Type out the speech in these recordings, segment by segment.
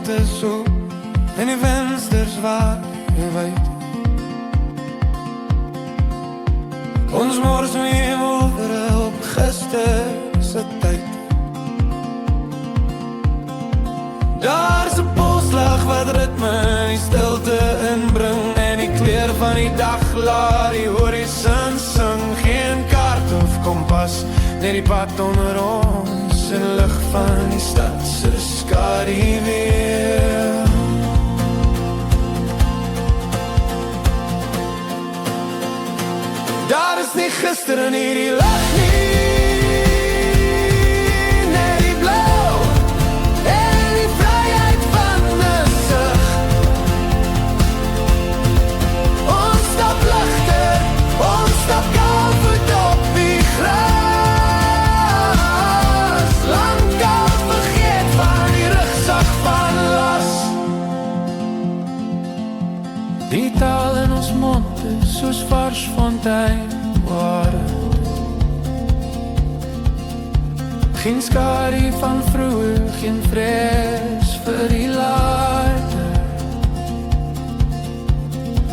mond is oop en die vensters waar wyd. Ons mors weer oor op gister se tyd. Daar's 'n polslag wat ritme in die stilte inbring, en die kleur van die dag laat die horison sing. Geen kaart of kompas, net die pad onder ons en lig van die stad se skaduwee. Daar is nie gister in hierdie lig nie, net die blou en die vryheid van 'n sig. Ons stap ligter, ons stap koud op die gras. Lang al vergeet van die rugsak van las. Die taal in ons mond is soos vars fonteinware. Geen skadu van vroeër, geen vrees vir die later.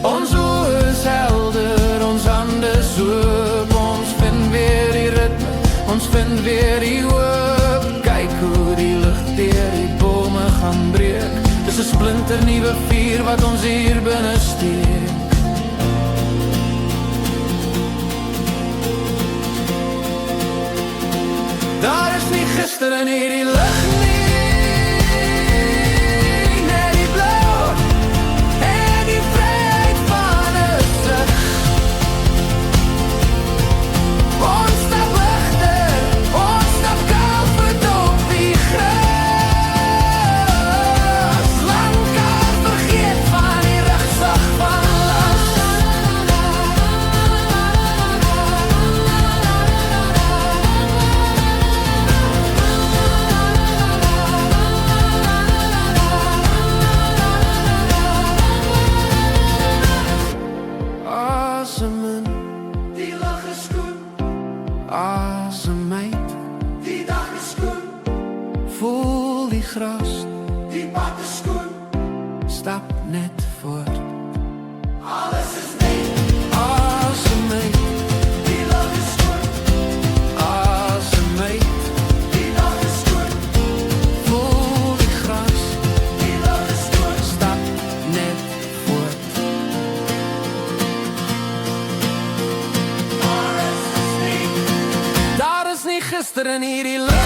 Ons oë is helder, ons hande soop. Ons vind weer die ritme, ons vind weer die hoop. Kyk hoe die lug deur die bome gaan breek. Dis 'n splinternuwe vuur wat ons hier binne steek. Daar is nie gister in hierdie lig nie, net die blou en die vryheid van 'n sig. Ons stap ligter, ons stap koud op die gras. Lang al vergeet van die rugsak van las. Asemen, die lag is skoon. Asem uit, die dag is skoon. Voel die gras, die pad is skoon. Stap net voort, alles is net. Asem uit, die lag is skoon. Asem uit, die dag is skoon. Voel die gras, die lag is skoon. Stap net voort. Daar is nie gister in hierdie lig.